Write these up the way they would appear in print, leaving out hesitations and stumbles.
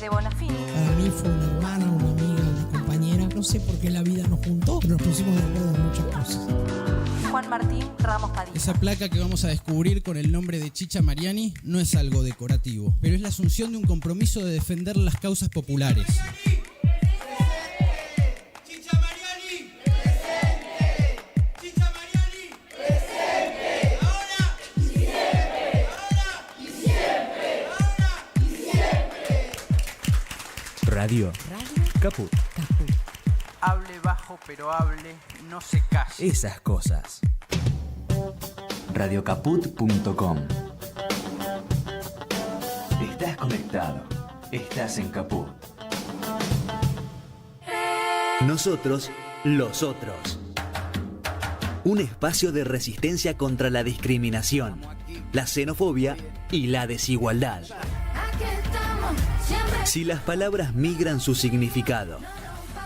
Fede Bonafini. Para mí fue una hermana, una amiga, una compañera. No sé por qué la vida nos juntó, pero nos pusimos de acuerdo en muchas cosas. Juan Martín Ramos Padilla. Esa placa que vamos a descubrir con el nombre de Chicha Mariani no es algo decorativo, pero es la asunción de un compromiso de defender las causas populares. Radio Caput. Hable bajo pero hable, no se calle. Esas cosas. Radiocaput.com. Estás conectado. Estás en Caput. Nosotros, los otros. Un espacio de resistencia contra la discriminación, la xenofobia y la desigualdad. Si las palabras migran su significado,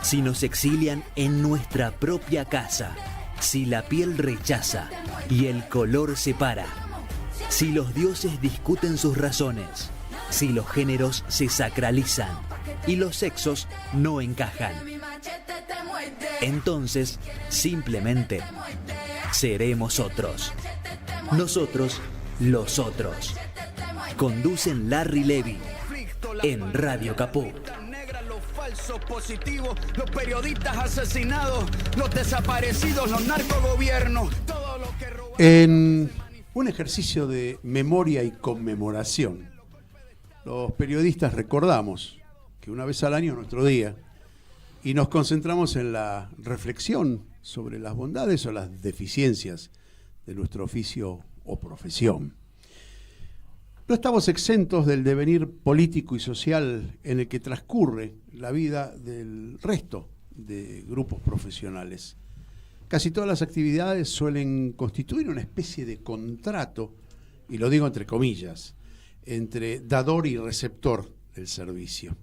si nos exilian en nuestra propia casa, si la piel rechaza y el color separa, si los dioses discuten sus razones, si los géneros se sacralizan y los sexos no encajan, entonces simplemente seremos otros. Nosotros, los otros. Conducen Larry Levy en Radio Caput. Los falsos positivos, los periodistas asesinados, los desaparecidos, los narcogobiernos, todo lo que robaron. En un ejercicio de memoria y conmemoración, los periodistas recordamos que una vez al año es nuestro día y nos concentramos en la reflexión sobre las bondades o las deficiencias de nuestro oficio o profesión. No estamos exentos del devenir político y social en el que transcurre la vida del resto de grupos profesionales. Casi todas las actividades suelen constituir una especie de contrato, y lo digo entre comillas, entre dador y receptor del servicio.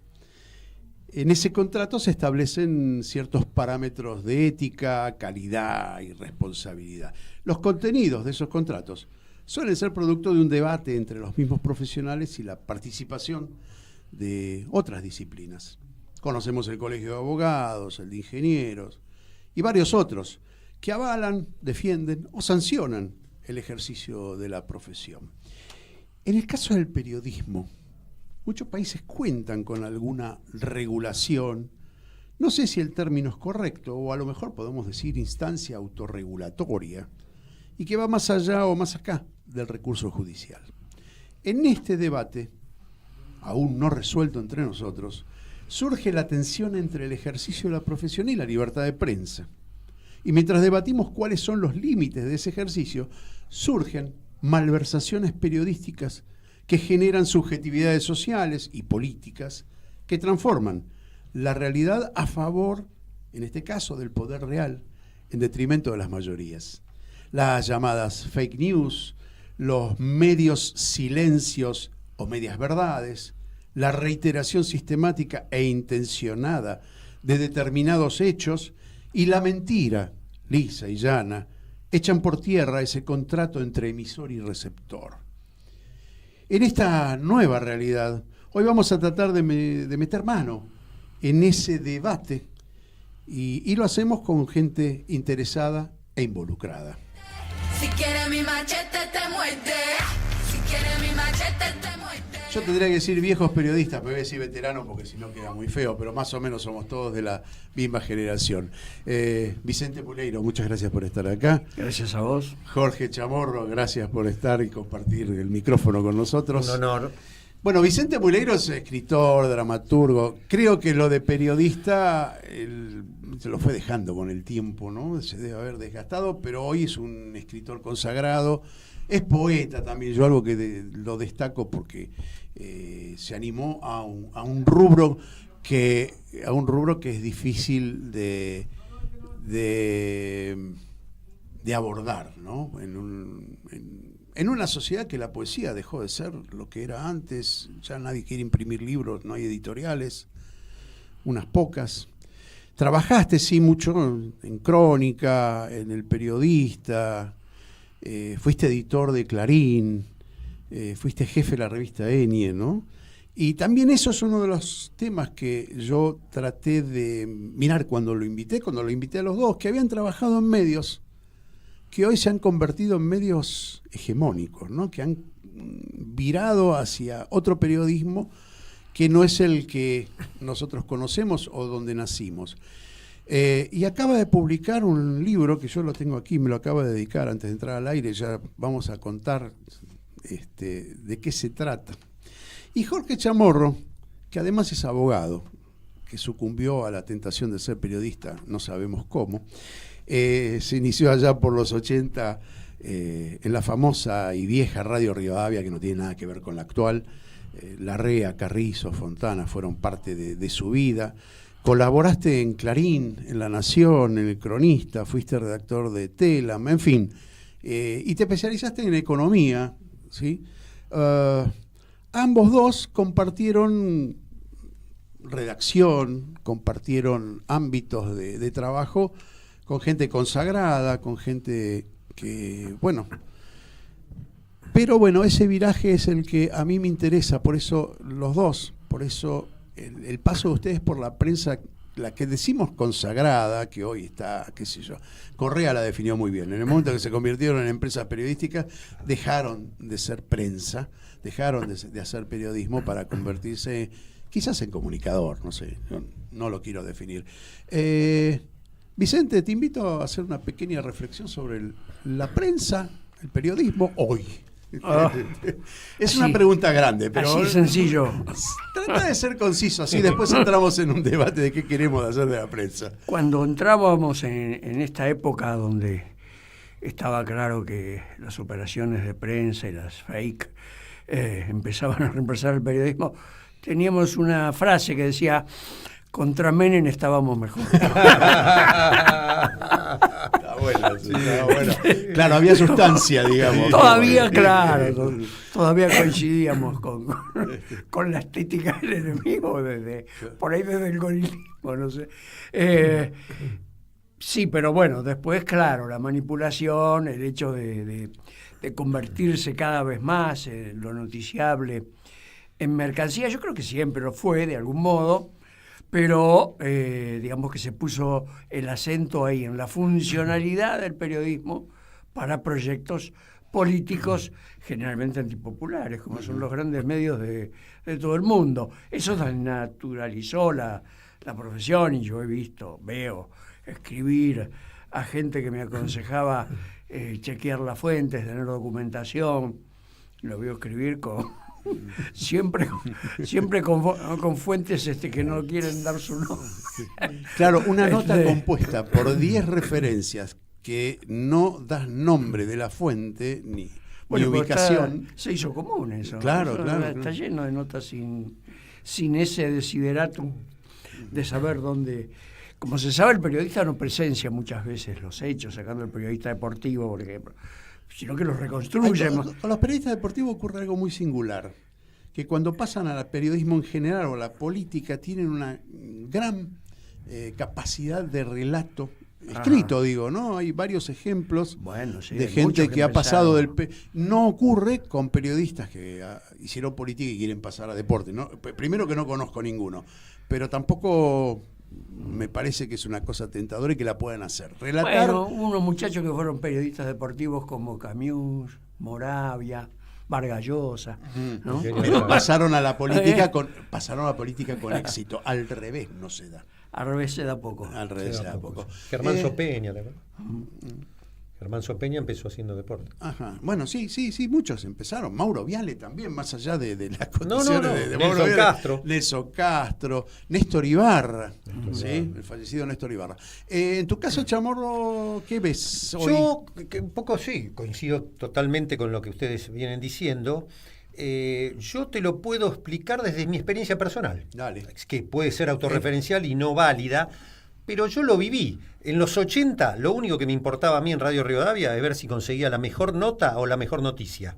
En ese contrato se establecen ciertos parámetros de ética, calidad y responsabilidad. Los contenidos de esos contratos suelen ser producto de un debate entre los mismos profesionales y la participación de otras disciplinas. Conocemos el Colegio de Abogados, el de Ingenieros y varios otros que avalan, defienden o sancionan el ejercicio de la profesión. En el caso del periodismo, muchos países cuentan con alguna regulación, no sé si el término es correcto, o a lo mejor podemos decir instancia autorregulatoria, y que va más allá o más acá del recurso judicial. En este debate, aún no resuelto entre nosotros, surge la tensión entre el ejercicio de la profesión y la libertad de prensa. Y mientras debatimos cuáles son los límites de ese ejercicio, surgen malversaciones periodísticas que generan subjetividades sociales y políticas que transforman la realidad a favor, en este caso, del poder real, en detrimento de las mayorías. Las llamadas fake news, los medios silencios o medias verdades, la reiteración sistemática e intencionada de determinados hechos y la mentira, lisa y llana, echan por tierra ese contrato entre emisor y receptor. En esta nueva realidad, hoy vamos a tratar de meter mano en ese debate y lo hacemos con gente interesada e involucrada. Si quieres mi machete te muerde. Si quieres mi machete te muerde. Yo tendría que decir viejos periodistas, pero voy a decir veteranos porque si no queda muy feo, pero más o menos somos todos de la misma generación. Vicente Muleiro, muchas gracias por estar acá. Gracias a vos. Jorge Chamorro, gracias por estar y compartir el micrófono con nosotros. Un honor. Bueno, Vicente Muleiro es escritor, dramaturgo. Creo que lo de periodista se lo fue dejando con el tiempo, ¿no? Se debe haber desgastado, pero hoy es un escritor consagrado. Es poeta también, yo algo que lo destaco porque se animó a un rubro que es difícil de abordar, ¿no? En una sociedad que la poesía dejó de ser lo que era antes, ya nadie quiere imprimir libros, no hay editoriales, unas pocas. Trabajaste, sí, mucho en Crónica, en El Periodista, fuiste editor de Clarín, fuiste jefe de la revista Enie, ¿no? Y también eso es uno de los temas que yo traté de mirar cuando lo invité a los dos, que habían trabajado en medios que hoy se han convertido en medios hegemónicos, ¿no? Que han virado hacia otro periodismo que no es el que nosotros conocemos o donde nacimos. Y acaba de publicar un libro que yo lo tengo aquí, me lo acaba de dedicar antes de entrar al aire, ya vamos a contar de qué se trata. Y Jorge Chamorro, que además es abogado, que sucumbió a la tentación de ser periodista, no sabemos cómo, se inició allá por los 80 en la famosa y vieja Radio Rivadavia, que no tiene nada que ver con la actual. Larrea, Carrizo, Fontana fueron parte de su vida. Colaboraste en Clarín, en La Nación, en El Cronista, fuiste redactor de Telam, en fin. Y te especializaste en economía, ¿sí? Ambos dos compartieron redacción, compartieron ámbitos de trabajo con gente consagrada, con gente que, bueno... Pero bueno, ese viraje es el que a mí me interesa, por eso los dos, por eso el paso de ustedes por la prensa, la que decimos consagrada, que hoy está, qué sé yo, Correa la definió muy bien. En el momento que se convirtieron en empresas periodísticas, dejaron de ser prensa, dejaron de hacer periodismo para convertirse quizás en comunicador, no sé, no lo quiero definir. Vicente, te invito a hacer una pequeña reflexión sobre la prensa, el periodismo hoy. Es una pregunta grande, pero así sencillo. Trata de ser conciso, así después entramos en un debate de qué queremos hacer de la prensa. Cuando entrábamos en esta época donde estaba claro que las operaciones de prensa y las fake empezaban a reemplazar el periodismo, teníamos una frase que decía: contra Menem estábamos mejor. Está bueno, sí, está bueno. Claro, había sustancia, digamos. Todavía, claro, todavía coincidíamos con la estética del enemigo, por ahí desde el gorilismo, no sé. Sí, pero bueno, después, claro, la manipulación, el hecho de convertirse cada vez más en lo noticiable en mercancía, yo creo que siempre lo fue, de algún modo, pero digamos que se puso el acento ahí en la funcionalidad del periodismo para proyectos políticos generalmente antipopulares, como son los grandes medios de todo el mundo. Eso naturalizó la profesión, y yo veo escribir a gente que me aconsejaba chequear las fuentes, tener documentación. Lo veo escribir siempre con fuentes que no quieren dar su nombre. Claro, una nota compuesta por 10 referencias que no das nombre de la fuente ni ubicación. Se hizo común eso. Claro, eso claro. Está lleno de notas sin ese desideratum de saber dónde. Como se sabe, el periodista no presencia muchas veces los hechos, sacando el periodista deportivo, por ejemplo, sino que los reconstruye. Con los periodistas deportivos ocurre algo muy singular, que cuando pasan al periodismo en general o a la política tienen una gran capacidad de relato escrito, digo, ¿no? Hay varios ejemplos de gente que ha pasado no ocurre con periodistas que hicieron política y quieren pasar a deporte, ¿no? Primero que no conozco ninguno, pero tampoco me parece que es una cosa tentadora y que la puedan hacer. Relatar. Bueno, unos muchachos que fueron periodistas deportivos como Camus, Moravia, Vargas Llosa, ¿no? Pero pasaron a la política con éxito. Al revés no se da. Al revés se da poco. Al revés se da poco. Germán Sopeña, ¿verdad? Germán Sopeña empezó haciendo deporte. Ajá. Bueno, sí, muchos empezaron. Mauro Viale también, más allá de las condiciones de Mauro Viale. Nelson Castro, Néstor Ibarra, ¿sí? El fallecido Néstor Ibarra. En tu caso, Chamorro, ¿qué ves hoy? Yo, un poco sí, coincido totalmente con lo que ustedes vienen diciendo. Yo te lo puedo explicar desde mi experiencia personal. Dale. Es que puede ser autorreferencial y no válida, pero yo lo viví. En los 80, lo único que me importaba a mí en Radio Rivadavia es ver si conseguía la mejor nota o la mejor noticia.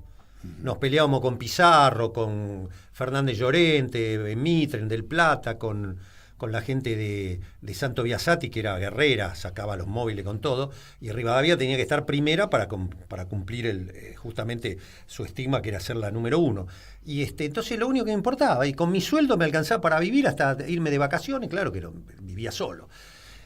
Nos peleábamos con Pizarro, con Fernández Llorente, en Mitre, en Del Plata, con con la gente de Santo Biasati, que era guerrera, sacaba los móviles con todo, y Rivadavia tenía que estar primera para cumplir justamente su estigma, que era ser la número 1. Y entonces lo único que me importaba, y con mi sueldo me alcanzaba para vivir hasta irme de vacaciones, claro que vivía solo.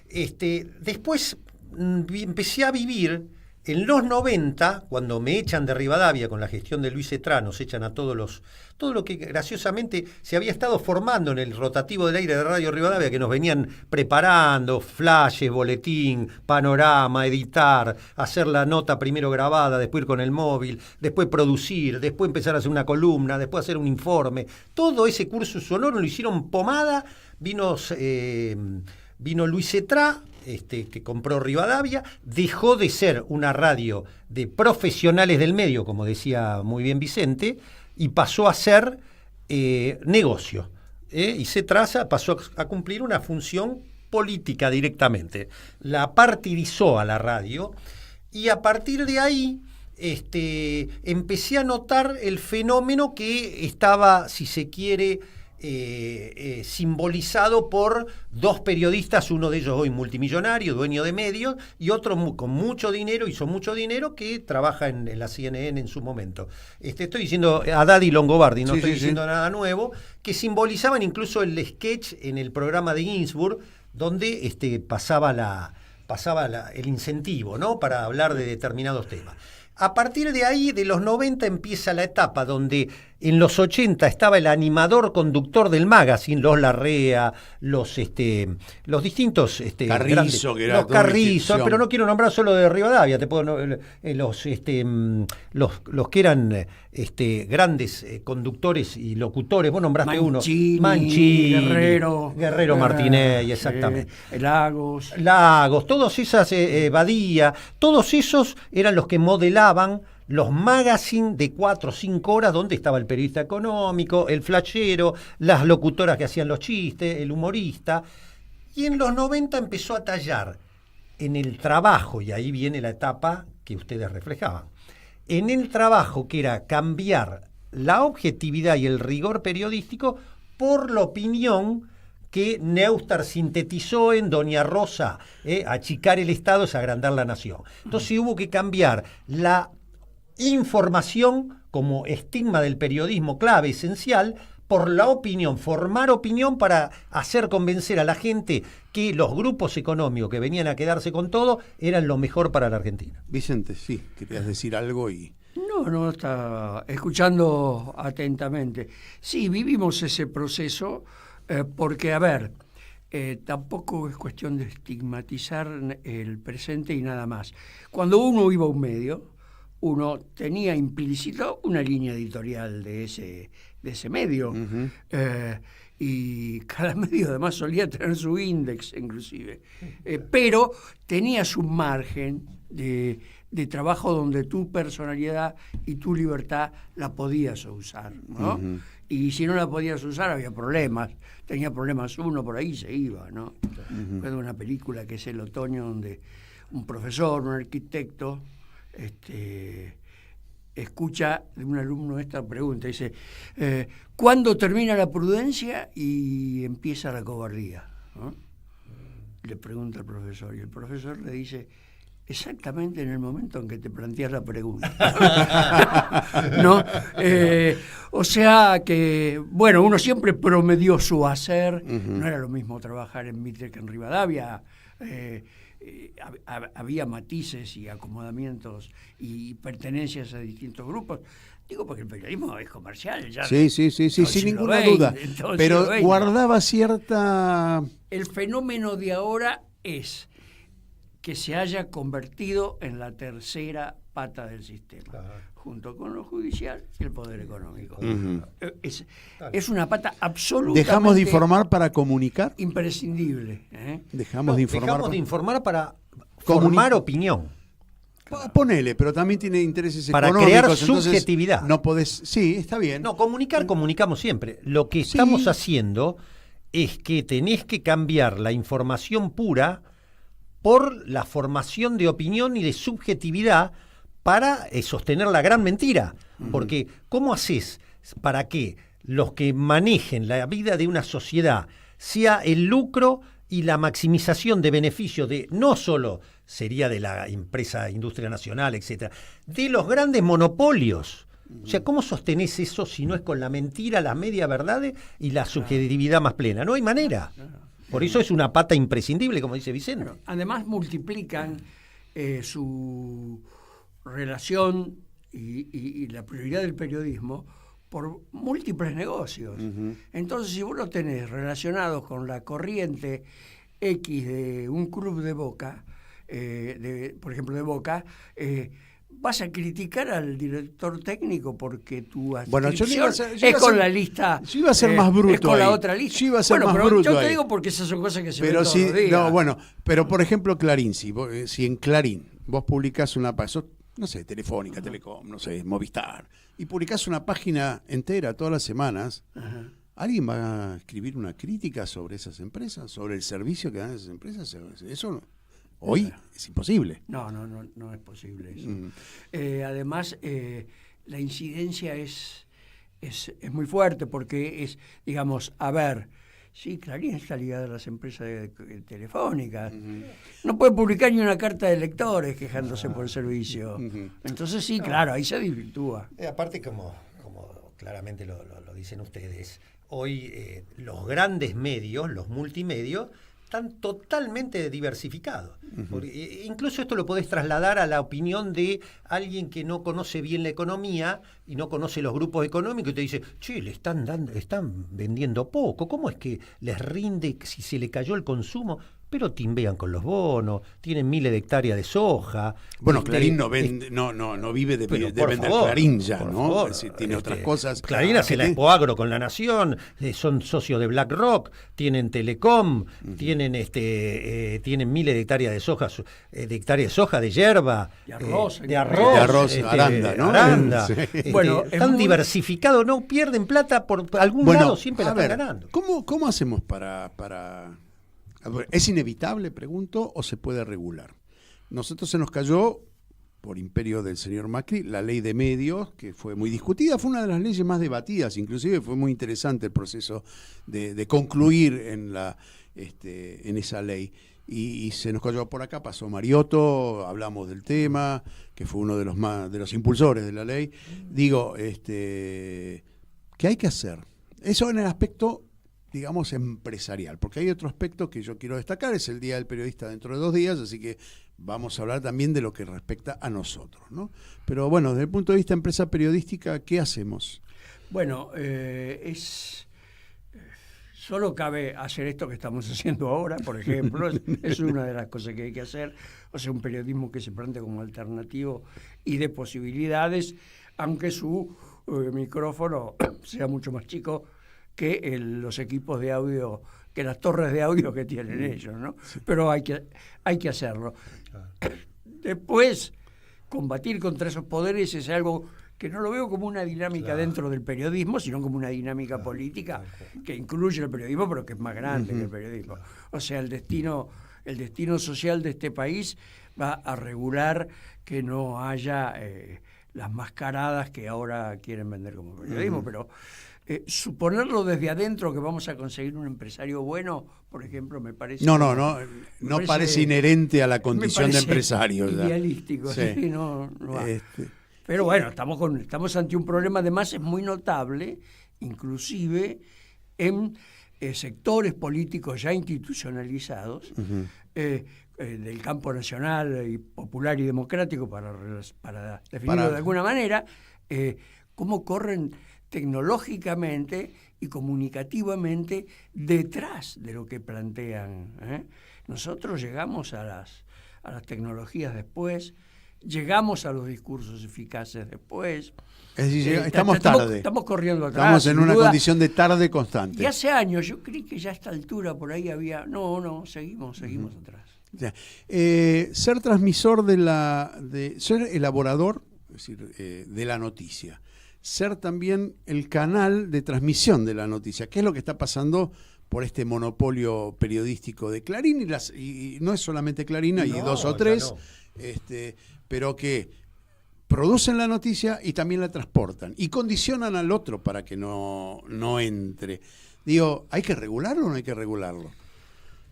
Después empecé a vivir en los 90, cuando me echan de Rivadavia con la gestión de Luis Etrá, nos echan a todo lo que graciosamente se había estado formando en el rotativo del aire de Radio Rivadavia, que nos venían preparando, flashes, boletín, panorama, editar, hacer la nota primero grabada, después ir con el móvil, después producir, después empezar a hacer una columna, después hacer un informe. Todo ese curso sonoro lo hicieron pomada, vino Luis Etrá, que compró Rivadavia, dejó de ser una radio de profesionales del medio, como decía muy bien Vicente, y pasó a ser negocio. Y pasó a cumplir una función política directamente. La partidizó a la radio, y a partir de ahí empecé a notar el fenómeno que estaba, si se quiere, simbolizado por dos periodistas, uno de ellos hoy multimillonario, dueño de medios, y otro con mucho dinero, hizo mucho dinero, que trabaja en la CNN en su momento. Estoy diciendo a Daddy Longobardi, no estoy diciendo nada nuevo, que simbolizaban incluso el sketch en el programa de Ginsburg, donde pasaba el incentivo, ¿no?, para hablar de determinados temas. A partir de ahí, de los 90, empieza la etapa donde en los 80 estaba el animador conductor del magazine, los Larrea, los distintos Carrizo, que era los Carrizo, pero no quiero nombrar solo de Rivadavia, te puedo los que eran grandes conductores y locutores. Vos nombraste Mancini, Guerrero Martínez, exactamente. Lagos, todos esas, Badía, todos esos eran los que modelaban los magazines de 4 o 5 horas, donde estaba el periodista económico, el flashero, las locutoras que hacían los chistes, el humorista. Y en los 90 empezó a tallar en el trabajo, y ahí viene la etapa que ustedes reflejaban, en el trabajo, que era cambiar la objetividad y el rigor periodístico por la opinión que Neustadt sintetizó en Doña Rosa. Achicar el Estado es agrandar la nación. Entonces hubo que cambiar la información como estigma del periodismo clave, esencial, por la opinión, formar opinión para hacer convencer a la gente que los grupos económicos que venían a quedarse con todo eran lo mejor para la Argentina. Vicente, sí, querías decir algo y... No, estaba escuchando atentamente. Sí, vivimos ese proceso porque, a ver, tampoco es cuestión de estigmatizar el presente y nada más. Cuando uno iba a un medio, uno tenía implícito una línea editorial de ese medio. Uh-huh. Y cada medio además solía tener su índice, inclusive. Pero tenía su margen de trabajo donde tu personalidad y tu libertad la podías usar, ¿no? Uh-huh. Y si no la podías usar había problemas. Tenía problemas uno, por ahí se iba, ¿no? Uh-huh. Recuerdo una película que es El Otoño, donde un profesor, un arquitecto, escucha de un alumno esta pregunta, dice, ¿cuándo termina la prudencia y empieza la cobardía? ¿No? Le pregunta al profesor, y el profesor le dice, exactamente en el momento en que te planteas la pregunta. ¿No? O sea que, bueno, uno siempre promedió su hacer. Uh-huh. No era lo mismo trabajar en Mitre que en Rivadavia. Había matices y acomodamientos y pertenencias a distintos grupos. Digo, porque el periodismo es comercial. Ya sí, sin ninguna duda. Pero guardaba cierta... El fenómeno de ahora es que se haya convertido en la tercera pata del sistema, junto con lo judicial y el poder económico. Uh-huh. Es una pata absolutamente... ¿Dejamos de informar para comunicar? Imprescindible. Dejamos de informar para formar opinión. Ponele, pero también tiene intereses para económicos. Para crear subjetividad. No podés... Sí, está bien. No, comunicamos siempre. Lo que estamos haciendo es que tenés que cambiar la información pura por la formación de opinión y de subjetividad para sostener la gran mentira. Uh-huh. Porque, ¿cómo haces para que los que manejen la vida de una sociedad sea el lucro y la maximización de beneficios de no solo sería de la empresa Industria Nacional, etcétera, de los grandes monopolios. O sea, ¿cómo sostenés eso si no es con la mentira, las media verdades y la subjetividad más plena? No hay manera. Por eso es una pata imprescindible, como dice Vicente. Bueno, además multiplican su relación y la prioridad del periodismo por múltiples negocios. Entonces, si vos lo tenés relacionados con la corriente X de un club de Boca, por ejemplo de Boca, vas a criticar al director técnico porque tu adscripción es con la lista. Yo iba a ser más bruto. Es con ahí. la otra lista. Yo iba a ser más bruto. Yo te ahí. digo porque esas son cosas que se ven Pero todos si, los días. no, bueno, pero por ejemplo Clarín, si en Clarín vos publicás una página, no sé, Telefónica, Telecom, no sé, Movistar, y publicás una página entera todas las semanas, ¿alguien va a escribir una crítica sobre esas empresas, sobre el servicio que dan esas empresas? Eso hoy es imposible. No es posible eso. Además, la incidencia es muy fuerte porque es, digamos, a ver, sí, Clarín está ligada a las empresas telefónicas. No puede publicar ni una carta de lectores quejándose por el servicio. Entonces sí, claro, ahí se desvirtúa. Aparte, como claramente lo dicen ustedes, hoy los grandes medios, los multimedios, están totalmente diversificados. Porque, incluso esto lo podés trasladar a la opinión de alguien que no conoce bien la economía y no conoce los grupos económicos y te dice, che, le están vendiendo poco, ¿cómo es que les rinde si se le cayó el consumo? Pero timbean con los bonos, tienen miles de hectáreas de soja. Bueno, Clarín no vive de vender Clarín ya, ¿no? Favor, es decir, tiene otras cosas. Clarín hace la Expoagro con La Nación, son socios de BlackRock, tienen Telecom, tienen miles de hectáreas de soja, de yerba, de arroz, de arroz, Aranda, ¿no? Aranda. Sí. Bueno, están diversificados, no pierden plata por algún lado, siempre la están ganando. ¿Cómo hacemos para ¿Es inevitable, pregunto, o se puede regular? Nosotros se nos cayó, por imperio del señor Macri, la ley de medios, que fue muy discutida, fue una de las leyes más debatidas, inclusive fue muy interesante el proceso de concluir en esa ley. Y se nos cayó por acá, pasó Mariotto, hablamos del tema, que fue uno de los impulsores de la ley. Digo, ¿qué hay que hacer? Eso en el aspecto, digamos, empresarial, porque hay otro aspecto que yo quiero destacar, es el Día del Periodista dentro de 2 días, así que vamos a hablar también de lo que respecta a nosotros, ¿no? Pero bueno, desde el punto de vista de empresa periodística, ¿qué hacemos? Bueno, solo cabe hacer esto que estamos haciendo ahora, por ejemplo, es una de las cosas que hay que hacer, o sea, un periodismo que se plantea como alternativo y de posibilidades, aunque su micrófono sea mucho más chico que los equipos de audio, que las torres de audio que tienen ellos, ¿no? Sí. Pero hay que hacerlo. Después, combatir contra esos poderes es algo que no lo veo como una dinámica dentro del periodismo, sino como una dinámica política que incluye el periodismo, pero que es más grande que el periodismo. O sea, el destino social de este país va a regular que no haya las mascaradas que ahora quieren vender como periodismo, pero suponerlo desde adentro que vamos a conseguir un empresario bueno, por ejemplo, me parece... No parece inherente a la condición de empresario. Idealístico, sí, no va. Pero bueno, estamos ante un problema, además es muy notable, inclusive en sectores políticos ya institucionalizados, del campo nacional y popular y democrático, para definirlo de alguna manera, cómo corren tecnológicamente y comunicativamente detrás de lo que plantean. Nosotros llegamos a las tecnologías después, llegamos a los discursos eficaces después. Es decir, estamos tarde. Estamos corriendo atrás. Estamos en una condición de tarde constante. Y hace años, yo creí que ya a esta altura por ahí había... No, seguimos atrás. Ya. Ser transmisor ser elaborador, es decir, de la noticia. Ser también el canal de transmisión de la noticia. ¿Qué es lo que está pasando por este monopolio periodístico de Clarín? Y no es solamente Clarín, hay 2 o 3, pero que producen la noticia y también la transportan y condicionan al otro para que no entre. Digo, ¿hay que regularlo o no hay que regularlo?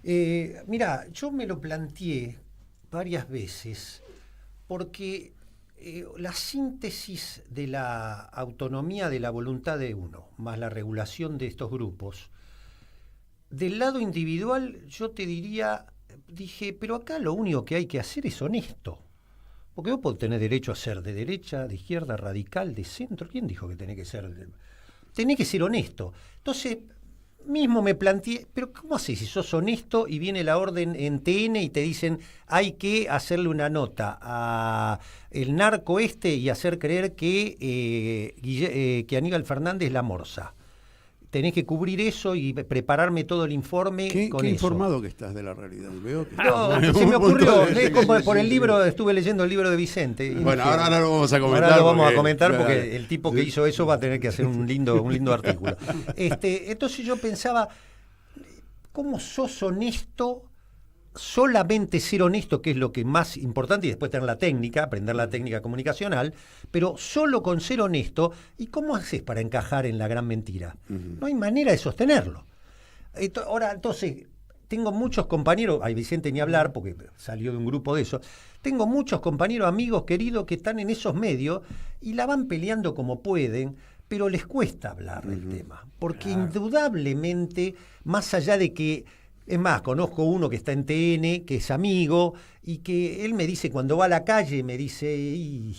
Mira, yo me lo planteé varias veces porque la síntesis de la autonomía de la voluntad de uno, más la regulación de estos grupos, del lado individual yo te dije, pero acá lo único que hay que hacer es honesto. Porque vos podés tener derecho a ser de derecha, de izquierda, radical, de centro. ¿Quién dijo que tenés que ser? Tenés que ser honesto. Entonces, mismo me planteé, pero ¿cómo haces si sos honesto y viene la orden en TN y te dicen hay que hacerle una nota a el narco y hacer creer que Aníbal Fernández la morsa? Tenés que cubrir eso y prepararme todo el informe con qué eso. informado que estás de la realidad. Veo que No, se me ocurrió, es como por el libro, estuve leyendo el libro de Vicente. Bueno, ahora lo vamos a comentar. Ahora lo vamos a comentar porque el tipo que hizo eso va a tener que hacer un lindo artículo. Entonces yo pensaba, ¿cómo sos honesto? Solamente ser honesto, que es lo que más importante, y después tener la técnica, aprender la técnica comunicacional, pero solo con ser honesto. ¿Y cómo haces para encajar en la gran mentira? No hay manera de sostenerlo. Ahora, entonces, tengo muchos compañeros, a Vicente ni hablar, porque salió de un grupo de esos, tengo muchos compañeros, amigos, queridos, que están en esos medios y la van peleando como pueden, pero les cuesta hablar del tema, porque indudablemente, más allá de que es más, conozco uno que está en TN, que es amigo, y que él me dice, cuando va a la calle, me dice,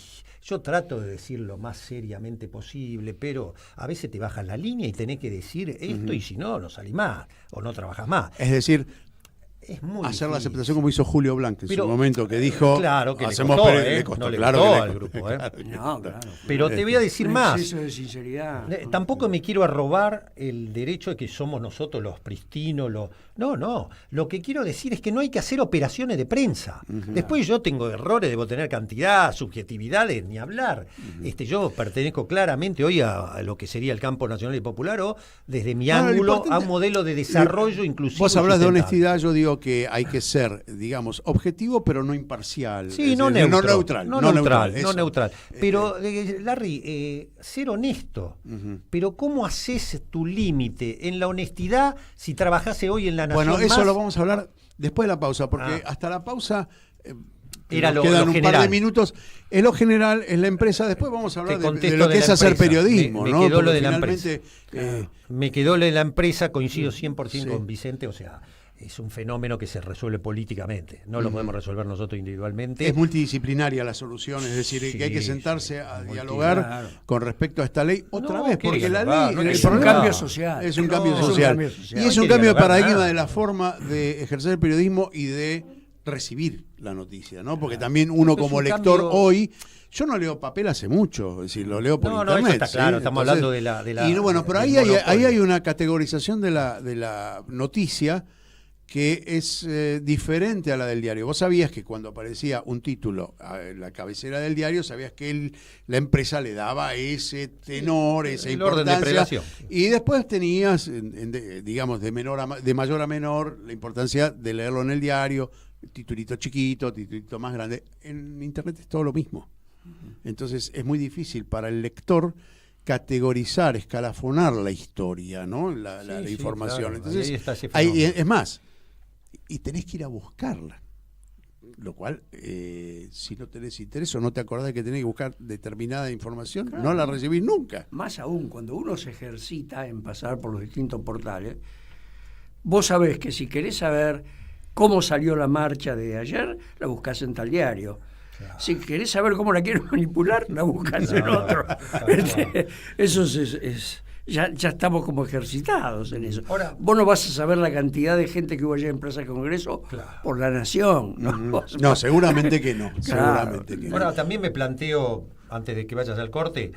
yo trato de decir lo más seriamente posible, pero a veces te bajas la línea y tenés que decir esto, y si no, no salís más, o no trabajás más. Es decir, es muy hacer difícil. la aceptación como hizo Julio Blanc en Pero, su momento, que dijo, claro que hacemos le costó, no le claro costó que al grupo. No, claro. Pero te voy a decir Un más. exceso de sinceridad. Tampoco me quiero arrobar el derecho de que somos nosotros los pristinos, No. Lo que quiero decir es que no hay que hacer operaciones de prensa. Después yo tengo errores, debo tener cantidad, subjetividades, ni hablar. Yo pertenezco claramente hoy a lo que sería el campo nacional y popular, o desde mi ángulo a un modelo de desarrollo inclusivo. Vos hablas de sustentable. honestidad, yo digo que hay que ser, digamos, objetivo, pero no imparcial. Sí, no neutral. Pero, Larry, ser honesto. Pero ¿cómo haces tu límite en la honestidad si trabajase hoy en la Nación? Bueno, eso Más? lo vamos a hablar después de la pausa, porque hasta la pausa era nos quedan lo un general. par de minutos. En lo general, es la empresa. Después vamos a hablar de contesto lo que de es la hacer empresa. periodismo. Me ¿no? quedó lo Porque de la finalmente, empresa. Me quedó lo de la empresa, coincido 100% Sí. con Vicente, o sea, es un fenómeno que se resuelve políticamente, no lo podemos resolver nosotros individualmente. Es multidisciplinaria la solución, es decir, que hay que sentarse a dialogar con respecto a esta ley otra vez, porque la ley es un cambio social. Es un cambio social. Y es un cambio de paradigma de la forma de ejercer el periodismo y de recibir la noticia, ¿no? Porque también uno como lector hoy, yo no leo papel hace mucho, es decir, lo leo por internet. No, eso está claro, ¿sí? estamos Entonces, hablando de la y bueno, pero ahí hay una categorización de la noticia que es diferente a la del diario. Vos sabías que cuando aparecía un título en la cabecera del diario, sabías que la empresa le daba ese tenor, esa importancia. Orden de prelación. Y después tenías, digamos, de mayor a menor, la importancia de leerlo en el diario, titulito chiquito, titulito más grande. En Internet es todo lo mismo. Entonces es muy difícil para el lector categorizar, escalafonar la historia, ¿no? La información. Claro. Entonces, ahí está ese es más, y tenés que ir a buscarla. Lo cual, si no tenés interés o no te acordás de que tenés que buscar determinada información, no la recibís nunca. Más aún, cuando uno se ejercita en pasar por los distintos portales, vos sabés que si querés saber cómo salió la marcha de ayer, la buscás en tal diario. Claro. Si querés saber cómo la quieren manipular, la buscás en otro. Eso es ya estamos como ejercitados en eso. Ahora, vos no vas a saber la cantidad de gente que hubo allá en Plaza Congreso por La Nación. No, seguramente que no. Seguramente que no. Ahora, también me planteo, antes de que vayas al corte,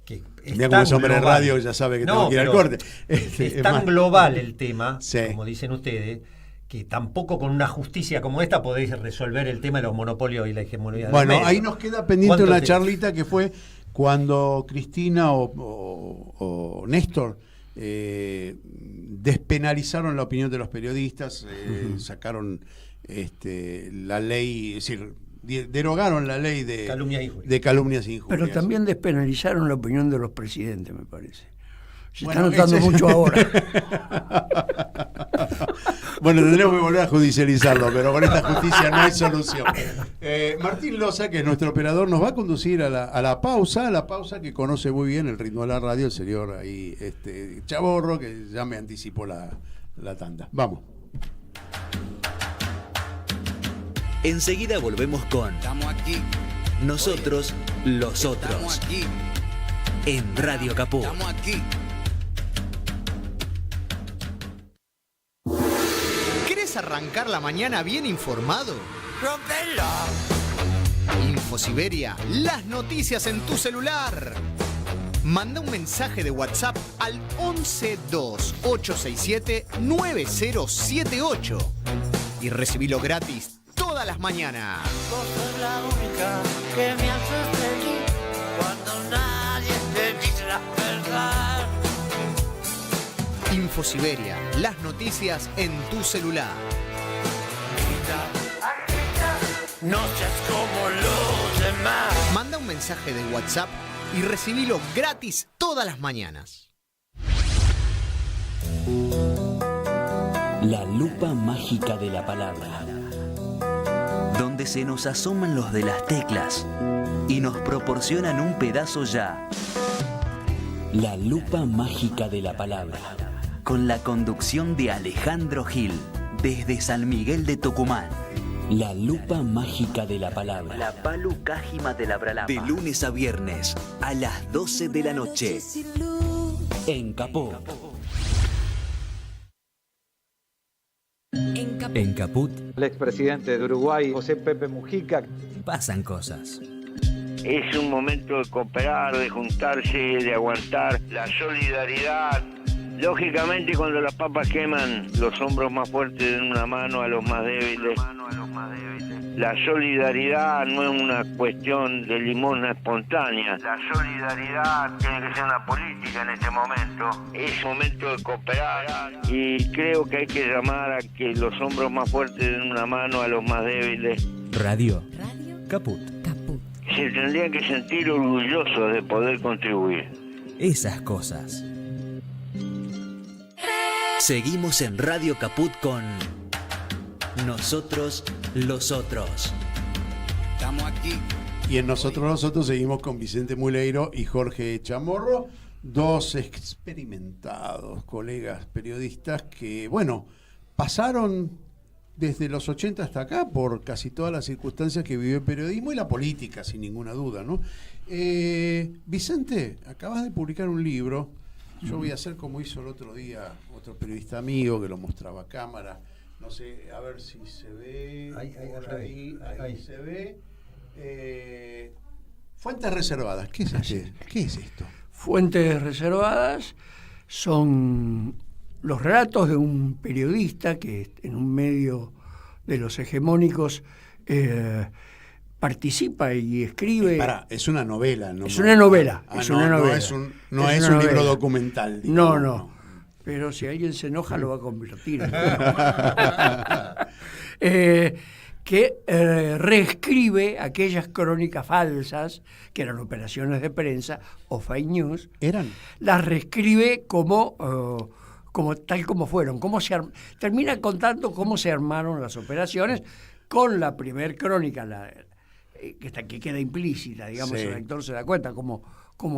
que ya como es hombre de radio ya sabe que tengo que ir al corte. Es tan global el tema, sí, como dicen ustedes, que tampoco con una justicia como esta podéis resolver el tema de los monopolios y la hegemonía. Bueno, ahí nos queda pendiente una charlita que fue cuando Cristina o Néstor despenalizaron la opinión de los periodistas, sacaron la ley, es decir, derogaron la ley de calumnias e injurias. Pero también despenalizaron la opinión de los presidentes, me parece. Se está notando mucho ahora. Bueno, tendremos que volver a judicializarlo, pero con esta justicia no hay solución. Martín Loza, que es nuestro operador, nos va a conducir a la pausa que conoce muy bien el ritmo de la radio, el señor ahí, Chaborro, que ya me anticipó la tanda. Vamos. Enseguida volvemos con Nosotros, los otros. En Radio Caput. ¿Querés arrancar la mañana bien informado? Infosiberia, las noticias en tu celular. Manda un mensaje de WhatsApp al 1128679078 y recibilo gratis todas las mañanas. Vos sos la única que me hace feliz cuando nadie te dice la verdad. Infosiberia, las noticias en tu celular. No seas como los demás. Manda un mensaje de WhatsApp y recibilo gratis todas las mañanas. La lupa mágica de la palabra, donde se nos asoman los de las teclas y nos proporcionan un pedazo ya. La lupa mágica de la palabra, con la conducción de Alejandro Gil, desde San Miguel de Tucumán. La lupa mágica de la palabra. La palu cájima de la bralapa. De lunes a viernes, a las 12 de la noche. En Caput. En Caput. El expresidente de Uruguay, José Pepe Mujica. Pasan cosas. Es un momento de cooperar, de juntarse, de aguantar la solidaridad. Lógicamente, cuando las papas queman, los hombros más fuertes den una mano a los más débiles. La solidaridad no es una cuestión de limosna espontánea. La solidaridad tiene que ser una política en este momento. Es momento de cooperar y creo que hay que llamar a que los hombros más fuertes den una mano a los más débiles. Radio Caput. Se tendrían que sentir orgullosos de poder contribuir. Esas cosas. Seguimos en Radio Caput con Nosotros, los otros. Estamos aquí. Y en Nosotros seguimos con Vicente Muleiro y Jorge Chamorro, dos experimentados colegas periodistas que, bueno, pasaron desde los 80 hasta acá por casi todas las circunstancias que vivió el periodismo y la política, sin ninguna duda, ¿no? Vicente, acabas de publicar un libro. Yo voy a hacer como hizo el otro día otro periodista amigo que lo mostraba a cámara. No sé, a ver si se ve. Ahí se ve. Fuentes reservadas. ¿Qué es esto? Fuentes reservadas son los relatos de un periodista que en un medio de los hegemónicos participa y escribe. Es una novela, ¿no? Es una novela. No es un libro documental. Digamos, no. Pero si alguien se enoja lo va a convertir. Que reescribe aquellas crónicas falsas, que eran operaciones de prensa o fake news. Las reescribe como tal como fueron. Termina contando cómo se armaron las operaciones con la primer crónica, que queda implícita, digamos, sí. El lector se da cuenta cómo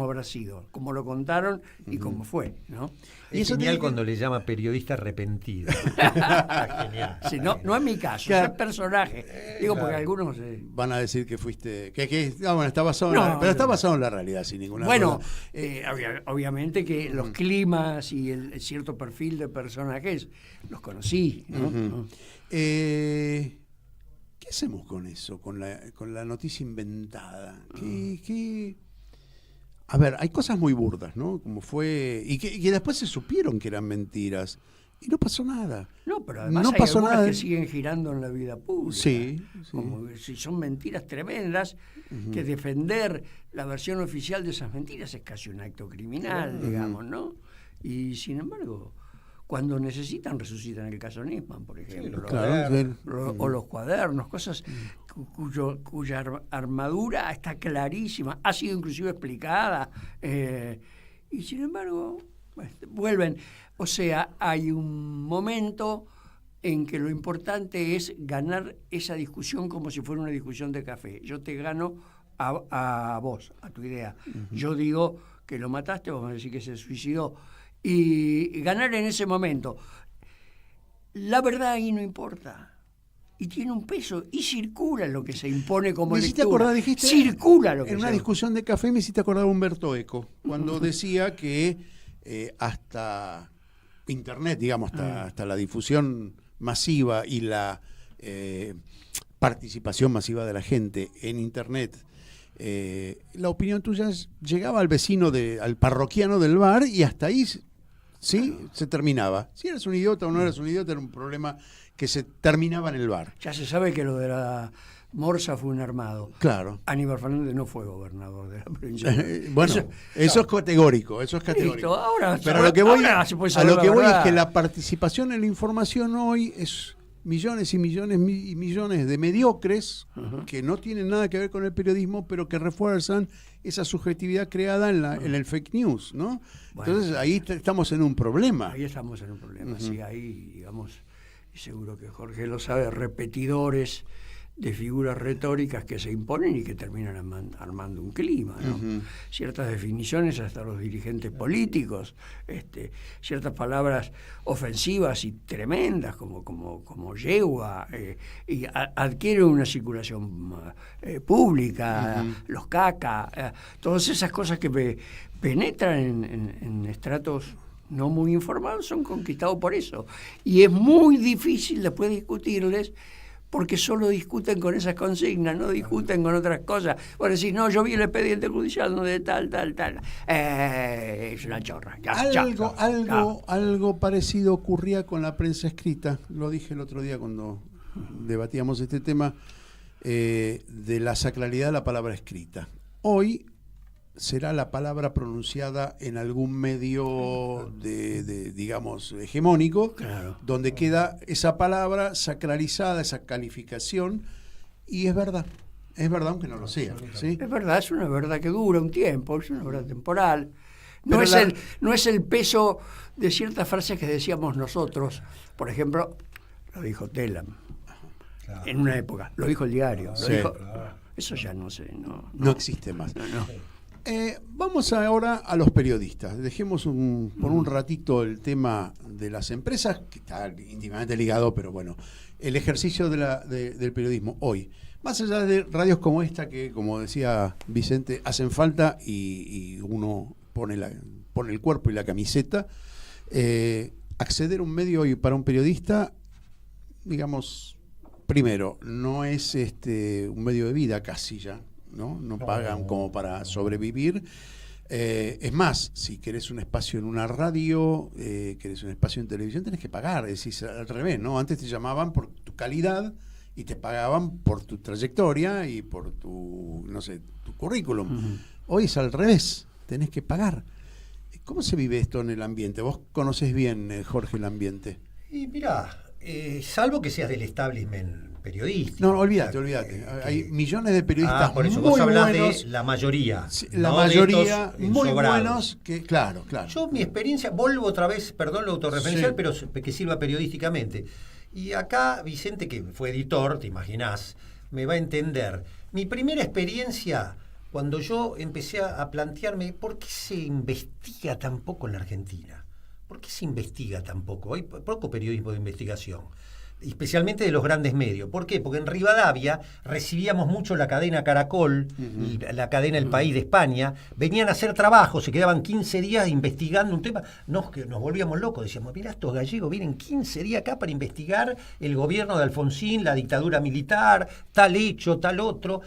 habrá sido, cómo lo contaron y cómo fue, ¿no? Es genial cuando le llama periodista arrepentido. Genial. Sí, no es mi caso, es personaje. Digo, porque algunos van a decir que fuiste, está basado pero está basado en la realidad, sin ninguna duda. Obviamente que los climas y el cierto perfil de personajes los conocí, ¿no? ¿Qué hacemos con eso, con la noticia inventada? A ver, hay cosas muy burdas, ¿no? Como fue y que después se supieron que eran mentiras y no pasó nada. No, pero además hay algunas que siguen girando en la vida pública. Sí. Como si son mentiras tremendas, que defender la versión oficial de esas mentiras es casi un acto criminal, digamos, ¿no? Y sin embargo, cuando necesitan, resucitan el caso Nisman, por ejemplo. O los cuadernos, cosas cuya armadura está clarísima, ha sido inclusive explicada, y sin embargo vuelven. O sea, hay un momento en que lo importante es ganar esa discusión como si fuera una discusión de café. Yo te gano a vos, a tu idea. Yo digo que lo mataste, vos me decís que se suicidó. Y ganar en ese momento. La verdad ahí no importa. Y tiene un peso. Y circula lo que se impone como lectura. Dijiste, circula lo que en una discusión de café me hiciste acordar a Humberto Eco, cuando decía que hasta Internet, digamos, hasta la difusión masiva y la participación masiva de la gente en Internet, la opinión tuya llegaba al vecino, al parroquiano del bar, y hasta ahí se terminaba. Si eras un idiota o no eras un idiota era un problema que se terminaba en el bar. Ya se sabe que lo de la Morsa fue un armado. Claro. Aníbal Fernández no fue gobernador de la provincia. Eso es categórico, eso es categórico. Listo, ahora, pero a lo que voy es que la participación en la información hoy es millones y millones y millones de mediocres que no tienen nada que ver con el periodismo, pero que refuerzan esa subjetividad creada en el fake news, ¿no? Bueno, entonces ahí estamos en un problema. Ahí estamos en un problema, sí, ahí, digamos, y seguro que Jorge lo sabe, repetidores de figuras retóricas que se imponen y que terminan armando un clima, ¿no? Ciertas definiciones hasta los dirigentes políticos, ciertas palabras ofensivas y tremendas como yegua, y adquieren una circulación pública, los caca, todas esas cosas que penetran en estratos no muy informados son conquistados por eso. Y es muy difícil después discutirles, porque solo discuten con esas consignas, no discuten con otras cosas. Por decir, no, yo vi el expediente judicial de tal. Es una chorra. Algo parecido ocurría con la prensa escrita. Lo dije el otro día cuando debatíamos este tema de la sacralidad de la palabra escrita. Hoy será la palabra pronunciada en algún medio digamos, hegemónico, claro, donde queda esa palabra sacralizada, esa calificación, y es verdad aunque no lo sea, ¿sí? Es verdad, es una verdad que dura un tiempo, es una verdad temporal. No es el peso de ciertas frases que decíamos nosotros. Por ejemplo, lo dijo Telam, claro, en una época, lo dijo el diario, eso ya no sé, no existe más. No. Vamos ahora a los periodistas. Dejemos por un ratito el tema de las empresas, que está íntimamente ligado, pero bueno, el ejercicio del periodismo hoy. Más allá de radios como esta, que como decía Vicente, hacen falta y uno pone el cuerpo y la camiseta, acceder a un medio hoy para un periodista, digamos, primero, no es un medio de vida casi ya. No pagan como para sobrevivir. Es más, si querés un espacio en una radio, querés un espacio en televisión, tenés que pagar. Es decir, al revés, ¿no? Antes te llamaban por tu calidad y te pagaban por tu trayectoria y por tu currículum. Hoy es al revés, tenés que pagar. ¿Cómo se vive esto en el ambiente? Vos conocés bien, Jorge, el ambiente. Y mirá, salvo que seas del establishment periodístico. No, olvídate. Hay millones de periodistas por eso muy vos hablás buenos. De la mayoría. La mayoría muy buenos. Claro. Yo, mi experiencia, vuelvo otra vez, perdón lo autorreferencial, pero que sirva periodísticamente. Y acá, Vicente, que fue editor, te imaginás, me va a entender. Mi primera experiencia, cuando yo empecé a plantearme, ¿por qué se investiga tan poco en la Argentina? ¿Por qué se investiga tan poco? Hay poco periodismo de investigación, especialmente de los grandes medios. ¿Por qué? Porque en Rivadavia recibíamos mucho la cadena Caracol y la cadena El País de España. Venían a hacer trabajo, se quedaban 15 días investigando un tema. Nos volvíamos locos, decíamos, mirá, estos gallegos vienen 15 días acá para investigar el gobierno de Alfonsín, la dictadura militar, tal hecho, tal otro,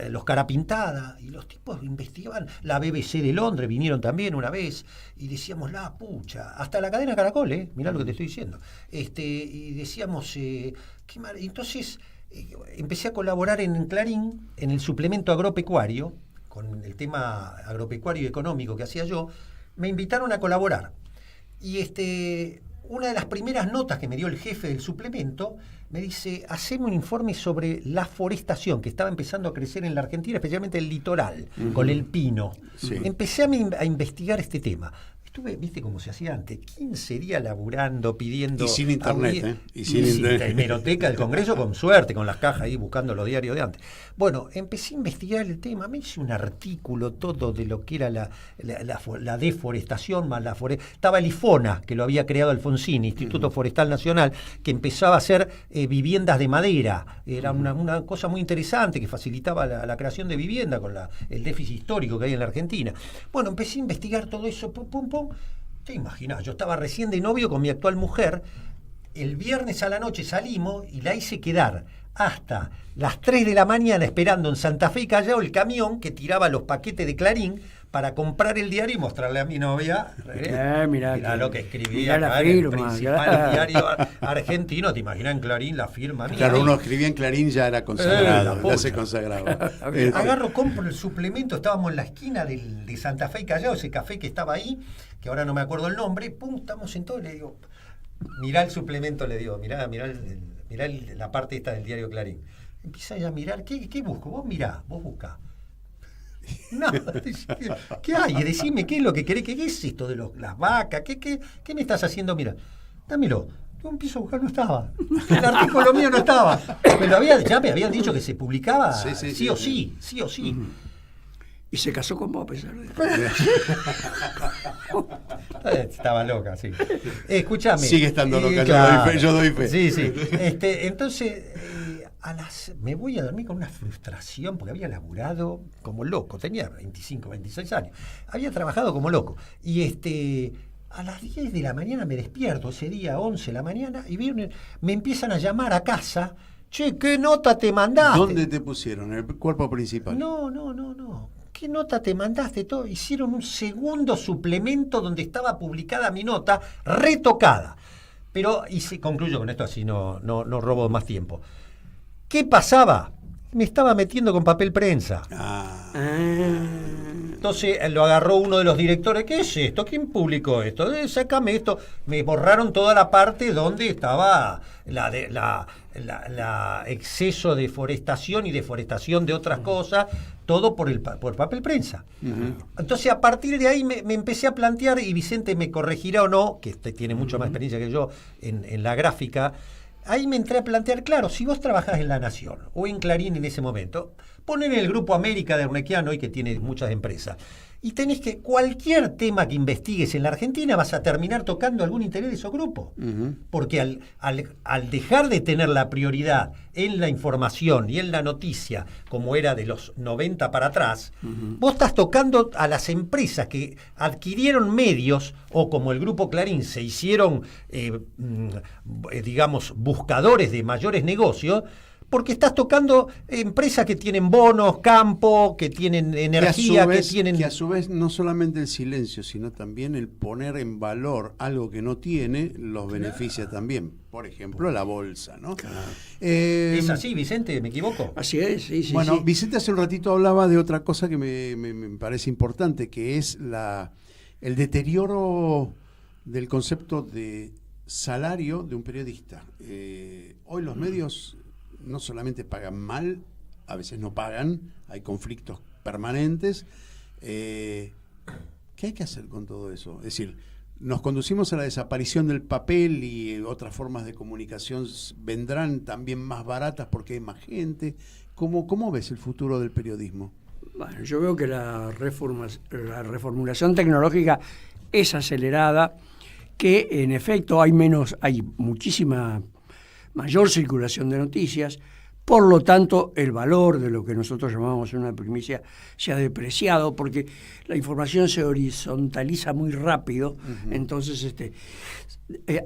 los Carapintada. Y los tipos investigaban. La BBC de Londres vinieron también una vez y decíamos, la pucha, hasta la cadena Caracol, mirá lo que te estoy diciendo. Y decíamos, entonces empecé a colaborar en Clarín, en el suplemento agropecuario, con el tema agropecuario y económico que hacía yo. Me invitaron a colaborar. Y una de las primeras notas que me dio el jefe del suplemento me dice, haceme un informe sobre la forestación que estaba empezando a crecer en la Argentina, especialmente el litoral, con el pino. Sí. Empecé a investigar este tema. estuve, viste cómo se hacía antes, 15 días laburando, pidiendo... Y sin internet, Y sin internet. Hemeroteca del Congreso, con suerte, con las cajas ahí buscando los diarios de antes. Bueno, empecé a investigar el tema, me hice un artículo todo de lo que era la deforestación más la foresta. Estaba el IFONA, que lo había creado Alfonsín, Instituto Forestal Nacional, que empezaba a hacer viviendas de madera. Era una cosa muy interesante que facilitaba la creación de vivienda con el déficit histórico que hay en la Argentina. Bueno, empecé a investigar todo eso, pum. Te imaginás, yo estaba recién de novio con mi actual mujer, el viernes a la noche salimos y la hice quedar hasta las 3 de la mañana esperando en Santa Fe y Callao el camión que tiraba los paquetes de Clarín para comprar el diario y mostrarle a mi novia. Mirá lo que escribía acá en el principal diario argentino. ¿Te imaginas en Clarín la firma? Claro, uno escribía en Clarín, ya era consagrado, ya se consagraba. Agarro, compro el suplemento, estábamos en la esquina de Santa Fe y Callao, ese café que estaba ahí, que ahora no me acuerdo el nombre, pum, estamos sentados y le digo, mirá el suplemento, le digo, mirá la parte esta del diario Clarín. Empieza ya a mirar, ¿qué busco? Vos mirá, vos buscá. No, ¿qué hay? Decime, ¿qué es lo que querés? ¿Qué es esto de las vacas? ¿Qué me estás haciendo? Mira, dámelo. Yo empiezo a buscar, no estaba. El artículo mío no estaba. Pero ya me habían dicho que se publicaba sí o sí. Y se casó con vos a pesar de Estaba loca, sí. Escúchame. Sigue estando loca, claro. Yo doy fe. Sí. Entonces, me voy a dormir con una frustración, porque había laburado como loco, tenía 25, 26 años. Había trabajado como loco. Y a las 10 de la mañana me despierto, ese día 11 de la mañana, y me empiezan a llamar a casa. Che, ¿qué nota te mandaste? ¿Dónde te pusieron? ¿En el cuerpo principal? No. ¿Qué nota te mandaste? Todo. Hicieron un segundo suplemento donde estaba publicada mi nota, retocada. Pero, concluyo con esto, así no robo más tiempo. ¿Qué pasaba? Me estaba metiendo con papel prensa. Entonces lo agarró uno de los directores. ¿Qué es esto? ¿Quién publicó esto? Sácame esto. Me borraron toda la parte donde estaba la exceso de forestación y deforestación de otras cosas, todo por papel prensa. Entonces a partir de ahí me empecé a plantear, y Vicente me corregirá o no, que tiene mucho más experiencia que yo en la gráfica. Ahí me entré a plantear, claro, si vos trabajás en La Nación o en Clarín en ese momento, ponen el Grupo América de Urnequiano, hoy que tiene muchas empresas, y tenés que, cualquier tema que investigues en la Argentina vas a terminar tocando algún interés de esos grupos. Porque al dejar de tener la prioridad en la información y en la noticia, como era de los 90 para atrás, vos estás tocando a las empresas que adquirieron medios, o como el Grupo Clarín se hicieron, digamos, buscadores de mayores negocios, porque estás tocando empresas que tienen bonos, campo, que tienen energía, que a su vez no solamente el silencio, sino también el poner en valor algo que no tiene, los beneficia también. Por ejemplo, la bolsa, ¿no? Claro. ¿Es así, Vicente? ¿Me equivoco? Así es, sí. Bueno, Vicente hace un ratito hablaba de otra cosa que me parece importante, que es el deterioro del concepto de salario de un periodista. Hoy los medios no solamente pagan mal, a veces no pagan, hay conflictos permanentes. ¿Qué hay que hacer con todo eso? Es decir, nos conducimos a la desaparición del papel, y otras formas de comunicación vendrán también más baratas porque hay más gente. ¿Cómo ves el futuro del periodismo? Bueno, yo veo que la reformulación tecnológica es acelerada, que en efecto hay muchísima mayor circulación de noticias, por lo tanto el valor de lo que nosotros llamamos una primicia se ha depreciado, porque la información se horizontaliza muy rápido. Entonces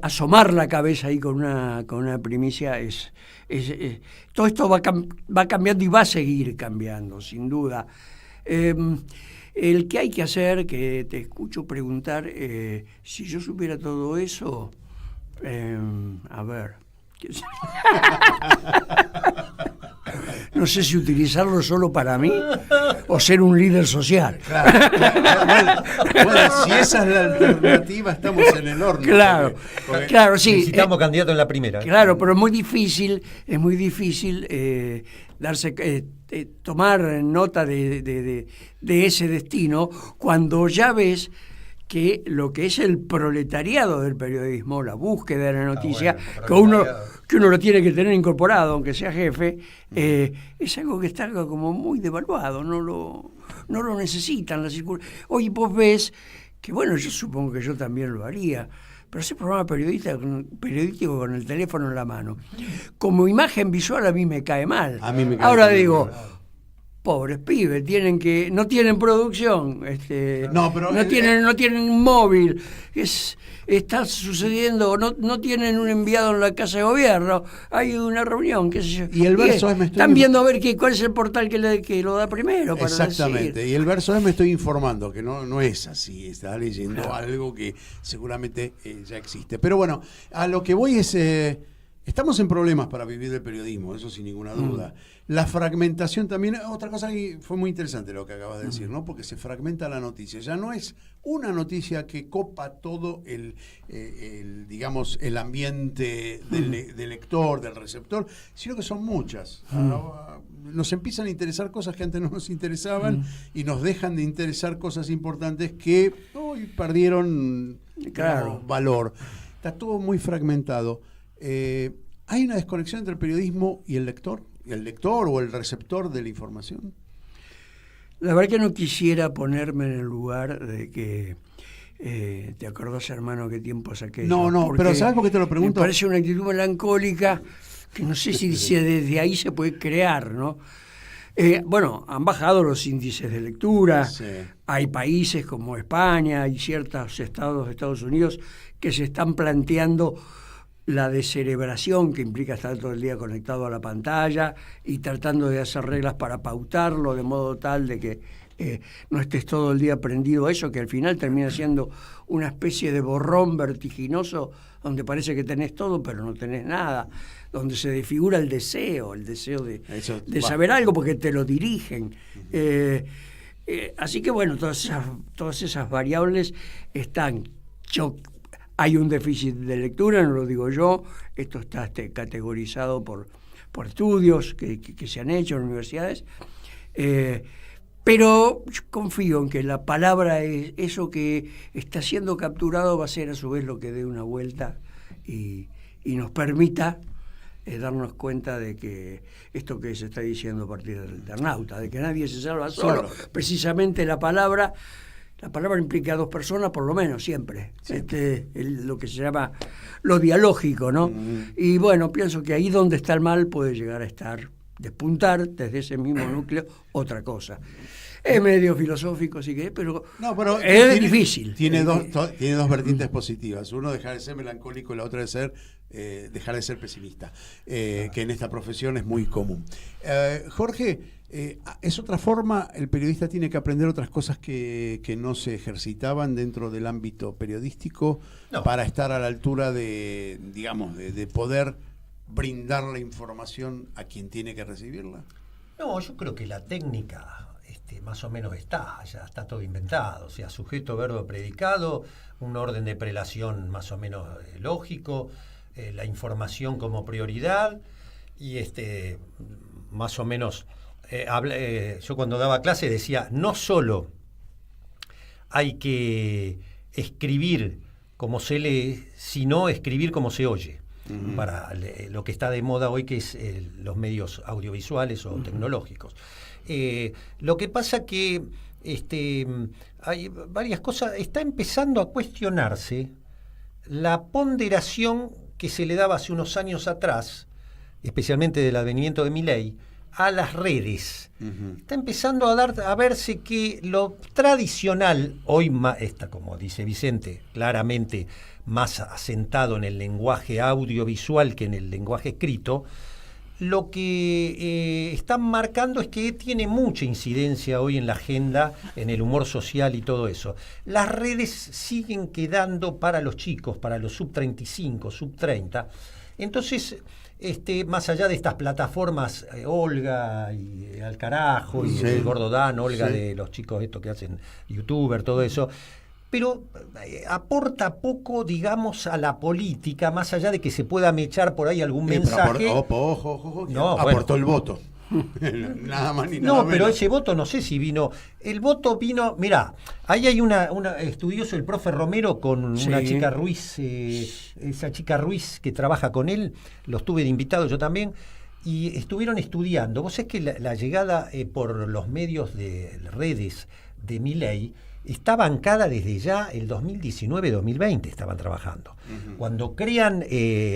asomar la cabeza ahí con una primicia todo esto va cambiando y va a seguir cambiando, sin duda. El que hay que hacer, que te escucho preguntar, si yo supiera todo eso, a ver, no sé si utilizarlo solo para mí o ser un líder social. Bueno, si esa es la alternativa, estamos en el horno. Claro, sí. Necesitamos candidato en la primera. Claro, pero es muy difícil tomar nota de ese destino cuando ya ves que lo que es el proletariado del periodismo, la búsqueda de la noticia, bueno, que uno lo tiene que tener incorporado, aunque sea jefe, es algo que está como muy devaluado, no lo necesitan. Hoy vos ves que, bueno, yo supongo que yo también lo haría, pero ese programa periodístico con el teléfono en la mano, como imagen visual a mí me cae mal. A mí me cae Ahora mal. digo, pobres pibes, no tienen producción, no tienen móvil, está sucediendo, no tienen un enviado en la casa de gobierno, hay una reunión, qué sé yo. Y el verso es, están viendo a ver cuál es el portal que lo da primero. Para exactamente, decir. y el verso es me estoy informando, que no es así, está leyendo algo que seguramente ya existe. Pero bueno, a lo que voy es, estamos en problemas para vivir del periodismo, eso sin ninguna duda. La fragmentación también, otra cosa que fue muy interesante lo que acabas de decir, ¿no? Porque se fragmenta la noticia. Ya no es una noticia que copa todo digamos, el ambiente del lector, del receptor, sino que son muchas. Nos empiezan a interesar cosas que antes no nos interesaban y nos dejan de interesar cosas importantes que hoy perdieron valor. Está todo muy fragmentado. ¿Hay una desconexión entre el periodismo y el lector? ¿El lector o el receptor de la información? La verdad que no quisiera ponerme en el lugar de que ¿te acordás, hermano, qué tiempos aquellos? No, pero ¿sabes por qué te lo pregunto? Me parece una actitud melancólica que no sé si desde ahí se puede crear, ¿no? Bueno, han bajado los índices de lectura, sí. Hay países como España y ciertos estados de Estados Unidos que se están planteando la descerebración que implica estar todo el día conectado a la pantalla y tratando de hacer reglas para pautarlo de modo tal de que no estés todo el día prendido a eso, que al final termina siendo una especie de borrón vertiginoso donde parece que tenés todo pero no tenés nada, donde se desfigura el deseo de saber algo porque te lo dirigen. Así que bueno, todas esas variables están. Hay un déficit de lectura, no lo digo yo, esto está categorizado por estudios que se han hecho en universidades, pero yo confío en que la palabra, eso que está siendo capturado va a ser a su vez lo que dé una vuelta y nos permita darnos cuenta de que esto que se está diciendo a partir del internauta, de que nadie se salva solo. Precisamente la palabra implica a dos personas por lo menos, siempre. Lo que se llama lo dialógico, ¿no? Y bueno, pienso que ahí donde está el mal puede llegar a estar, despuntar desde ese mismo núcleo otra cosa. Es medio filosófico, sí que, pero es difícil. Tiene dos vertientes positivas. Uno, dejar de ser melancólico, y la otra dejar de ser pesimista, que en esta profesión es muy común. Jorge, ¿es otra forma? ¿El periodista tiene que aprender otras cosas que no se ejercitaban dentro del ámbito periodístico para estar a la altura de poder brindar la información a quien tiene que recibirla? No, yo creo que la técnica más o menos ya está todo inventado, o sea, sujeto, verbo, predicado, un orden de prelación más o menos lógico, la información como prioridad y más o menos yo cuando daba clase decía, no solo hay que escribir como se lee, sino escribir como se oye. Para lo que está de moda hoy, que es los medios audiovisuales o tecnológicos. Lo que pasa que hay varias cosas, está empezando a cuestionarse la ponderación que se le daba hace unos años atrás, especialmente del advenimiento de Milei, a las redes. Está empezando a verse que lo tradicional, hoy está, como dice Vicente, claramente más asentado en el lenguaje audiovisual que en el lenguaje escrito, lo que están marcando es que tiene mucha incidencia hoy en la agenda, en el humor social y todo eso. Las redes siguen quedando para los chicos, para los sub-35, sub-30. Entonces, más allá de estas plataformas, Olga y Al Carajo, y el Gordo Dan, Olga de los chicos estos que hacen youtuber, todo eso, pero aporta poco, digamos, a la política, más allá de que se pueda mechar por ahí algún mensaje. Ojo, aportó el voto. Nada más ni nada No, menos. pero ese voto no sé si vino. El voto vino, mirá, ahí hay una estudioso, el profe Romero, con una chica Ruiz, esa chica Ruiz que trabaja con él, los tuve de invitado yo también, y estuvieron estudiando. Vos sabés que la llegada por los medios de redes de Milei está bancada desde ya el 2019-2020, estaban trabajando. Cuando crean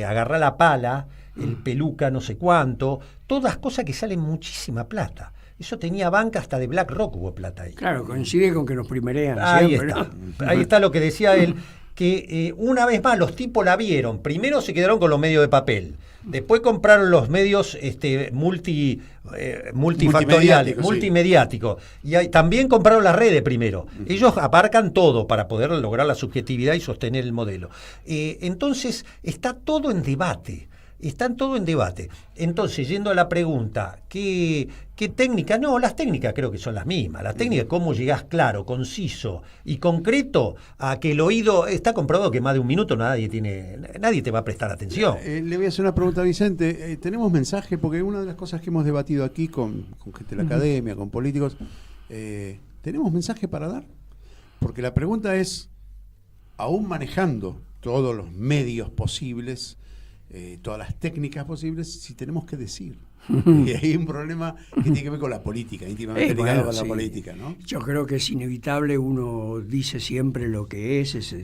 agarrar la pala, el peluca no sé cuánto, todas cosas que salen muchísima plata. Eso tenía banca hasta de BlackRock, hubo plata ahí. Claro, coincide con que nos primerean Ahí siempre, está, ¿no? ahí está lo que decía él, que una vez más los tipos la vieron. Primero se quedaron con los medios de papel, después compraron los medios multifactoriales, multimediáticos, y también compraron las redes primero. Ellos abarcan todo para poder lograr la subjetividad y sostener el modelo. Entonces está todo en debate. Están todo en debate. Entonces, yendo a la pregunta, ¿qué técnica? No, las técnicas creo que son las mismas. Las técnicas, cómo llegás claro, conciso y concreto a que el oído... Está comprobado que más de un minuto nadie te va a prestar atención. Le voy a hacer una pregunta a Vicente. ¿Tenemos mensaje? Porque una de las cosas que hemos debatido aquí con gente de la academia, con políticos, ¿tenemos mensaje para dar? Porque la pregunta es, aún manejando todos los medios posibles, todas las técnicas posibles, si tenemos que decir. Y hay un problema que tiene que ver con la política, íntimamente ligado con la política, ¿no? Yo creo que es inevitable, uno dice siempre lo que es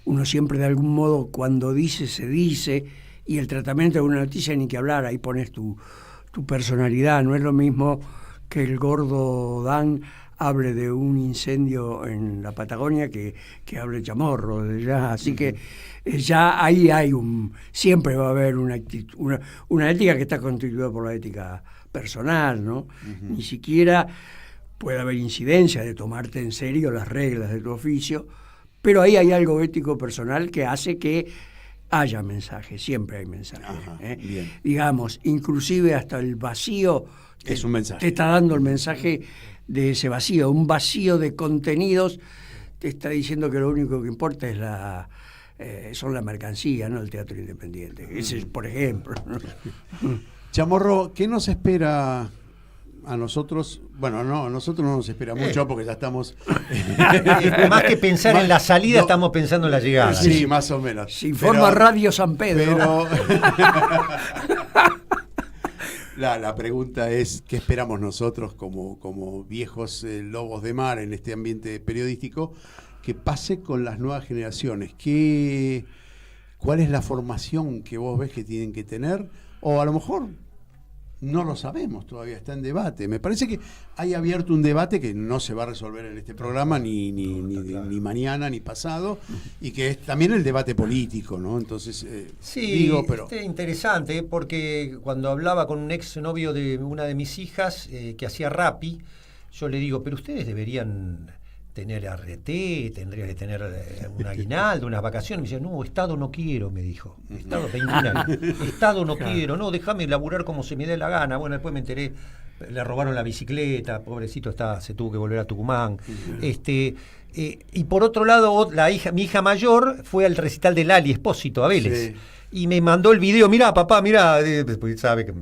uno siempre de algún modo cuando dice, se dice, y el tratamiento de una noticia ni que hablar, ahí pones tu personalidad. No es lo mismo que el gordo Dan hable de un incendio en la Patagonia que hable Chamorro, así que ya ahí hay siempre va a haber una ética que está constituida por la ética personal, ¿no? Ni siquiera puede haber incidencia de tomarte en serio las reglas de tu oficio, pero ahí hay algo ético personal que hace que haya mensajes, siempre hay mensajes. Digamos, inclusive hasta el vacío es un mensaje. Te está dando el mensaje de ese vacío, un vacío de contenidos, te está diciendo que lo único que importa es son la mercancía, no el teatro independiente. Ese es, por ejemplo, ¿no? Chamorro, ¿qué nos espera a nosotros? Bueno, no, a nosotros no nos espera mucho porque ya estamos... Más que pensar en la salida, estamos pensando en la llegada. Sí, más o menos. Se informa Radio San Pedro. La pregunta es, ¿qué esperamos nosotros como viejos lobos de mar en este ambiente periodístico que pase con las nuevas generaciones? ¿Cuál es la formación que vos ves que tienen que tener? O a lo mejor no lo sabemos, todavía está en debate. Me parece que hay abierto un debate que no se va a resolver en este programa ni mañana ni pasado, y que es también el debate político, ¿no? Entonces, pero... interesante, porque cuando hablaba con un ex novio de una de mis hijas que hacía Rappi, yo le digo, pero ustedes deberían tener RT, tendría que tener un aguinaldo, unas vacaciones. Me dice, no, Estado no quiero, me dijo. Estado, 21 años. Estado no quiero, no, déjame laburar como se me dé la gana. Bueno, después me enteré, le robaron la bicicleta, pobrecito se tuvo que volver a Tucumán. Y por otro lado, mi hija mayor fue al recital de Lali Espósito a Vélez. Sí. Y me mandó el video, mirá, papá, mirá, porque sabe que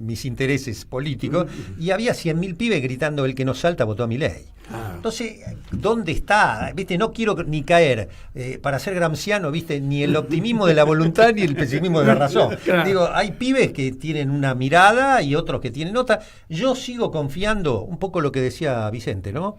mis intereses políticos, y había 100.000 pibes gritando, el que no salta votó a Milei. Entonces, ¿dónde está? ¿Viste? No quiero ni caer, para ser gramsciano, ¿viste? Ni el optimismo de la voluntad ni el pesimismo de la razón. Digo, hay pibes que tienen una mirada y otros que tienen otra. Yo sigo confiando, un poco lo que decía Vicente, ¿no?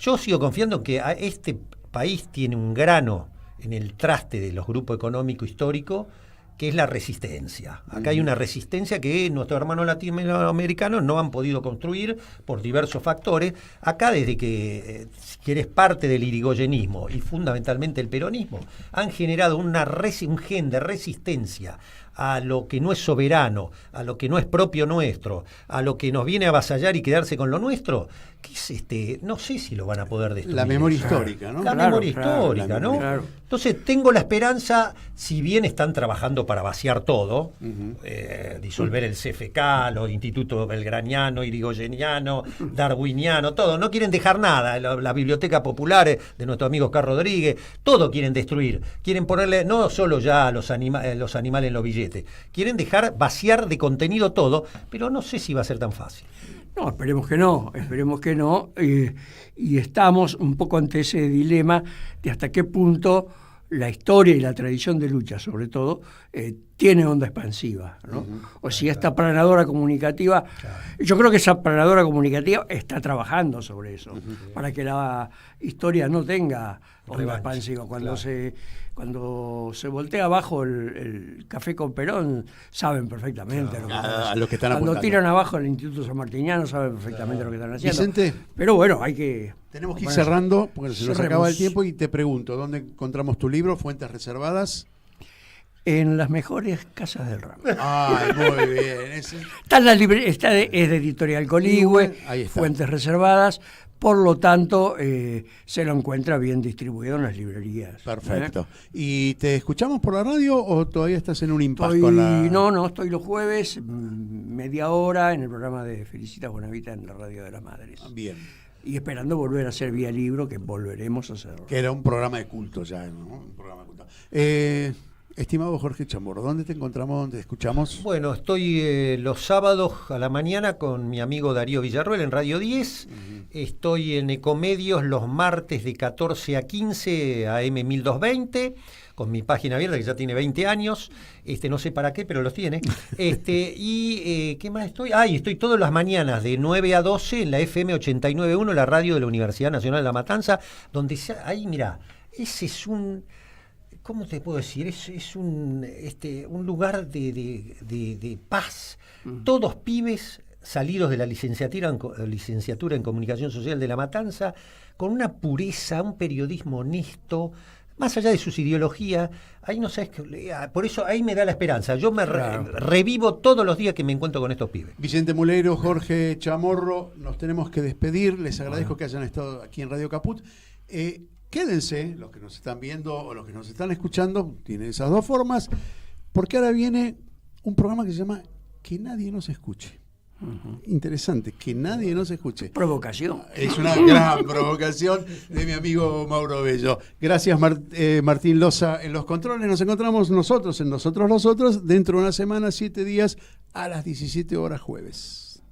Yo sigo confiando en que este país tiene un grano en el traste de los grupos económicos históricos, que es la resistencia. Acá hay una resistencia que nuestros hermanos latinoamericanos no han podido construir por diversos factores. Acá, desde que eres parte del irigoyenismo y fundamentalmente el peronismo, han generado un gen de resistencia a lo que no es soberano, a lo que no es propio nuestro, a lo que nos viene a avasallar y quedarse con lo nuestro, ¿qué es no sé si lo van a poder destruir. La memoria histórica, ¿no? La memoria histórica, ¿no? Claro. Entonces tengo la esperanza, si bien están trabajando para vaciar todo, disolver el CFK, los institutos belgraniano, irigoyeniano, darwiniano, todo, no quieren dejar nada, la biblioteca popular de nuestro amigo Carlos Rodríguez, todo quieren destruir, quieren ponerle no solo ya los animales en los billetes, quieren vaciar de contenido todo, pero no sé si va a ser tan fácil. No, esperemos que no, y estamos un poco ante ese dilema de hasta qué punto la historia y la tradición de lucha, sobre todo, tiene onda expansiva, ¿no? O si esta planadora comunicativa, yo creo que esa planadora comunicativa está trabajando sobre eso, para que la historia no tenga onda expansiva. Cuando se voltea abajo el café con Perón, saben perfectamente lo que están haciendo. Lo que están Cuando apuntando. tiran abajo el Instituto San Martiniano, saben perfectamente lo que están haciendo. Vicente, pero bueno, tenemos que ir cerrando, porque se nos acaba el tiempo, y te pregunto, ¿dónde encontramos tu libro, Fuentes Reservadas? En las mejores casas del ramo. Ay, muy bien. Es de Editorial Coligüe, Fuentes Reservadas, por lo tanto se lo encuentra bien distribuido en las librerías. Perfecto. ¿Y te escuchamos por la radio o todavía estás en un impasse con la...? No, estoy los jueves, media hora, en el programa de Felicita Bonavita en la Radio de las Madres. Bien. Y esperando volver a hacer vía libro, que volveremos a hacerlo. Que era un programa de culto ya, ¿no? Un programa de culto. Estimado Jorge Chamorro, ¿dónde te encontramos, dónde te escuchamos? Bueno, estoy los sábados a la mañana con mi amigo Darío Villarroel en Radio 10. Estoy en Ecomedios los martes de 14 a 15 AM 1220, con mi página abierta que ya tiene 20 años. No sé para qué, pero los tiene. ¿Qué más estoy? Y estoy todas las mañanas de 9 a 12 en la FM 89.1, la radio de la Universidad Nacional de La Matanza, donde ahí, mirá, ese es un... ¿Cómo te puedo decir? Es un lugar de paz. Todos pibes salidos de la licenciatura en Comunicación Social de La Matanza, con una pureza, un periodismo honesto, más allá de sus ideologías. Ahí no sabes por eso ahí me da la esperanza. Yo me revivo todos los días que me encuentro con estos pibes. Vicente Mulero, Jorge Chamorro, nos tenemos que despedir. Les agradezco que hayan estado aquí en Radio Caput. Quédense, los que nos están viendo o los que nos están escuchando, tienen esas dos formas, porque ahora viene un programa que se llama Que Nadie Nos Escuche. Interesante, que nadie nos escuche. Provocación. Es una gran provocación de mi amigo Mauro Bello. Gracias Martín Loza en los controles. Nos encontramos nosotros en Nosotros los Otros dentro de una semana, 7 días, a las 17 horas jueves.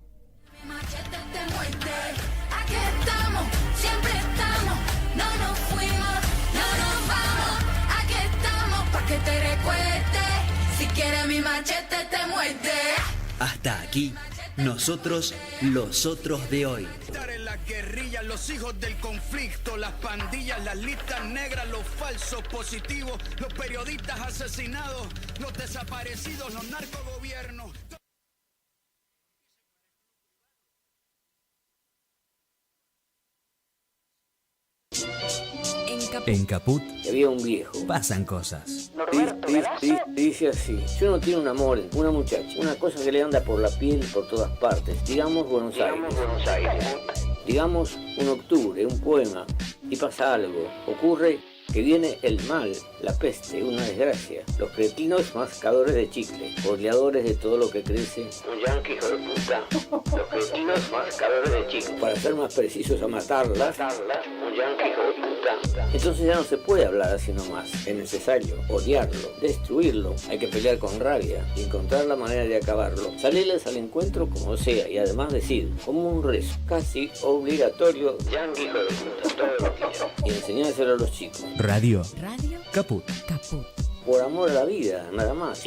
Mi machete te muerde. Hasta aquí, nosotros los otros de hoy. Estar en la guerrilla, los hijos del conflicto, las pandillas, las listas negras, los falsos positivos, los periodistas asesinados, los desaparecidos, los narcogobiernos. En Caput había un viejo. pasan cosas. Dice así: si uno tiene un amor, una muchacha, una cosa que le anda por la piel por todas partes, digamos Buenos Aires, digamos un octubre, un poema, y pasa algo, ocurre que viene el mal, la peste, una desgracia, los cretinos mascadores de chicle, bordeadores de todo lo que crece, un yanqui hijo de puta, los cretinos mascadores de chicle, para ser más precisos a matarlas, un yanqui hijo de puta. Entonces ya no se puede hablar así nomás, es necesario odiarlo, destruirlo, hay que pelear con rabia y encontrar la manera de acabarlo, salirles al encuentro como sea y además decir, como un rezo, casi obligatorio, yanqui hijo de puta, todos los días, y enseñárselo a los chicos. Radio Caput. Por amor a la vida, nada más.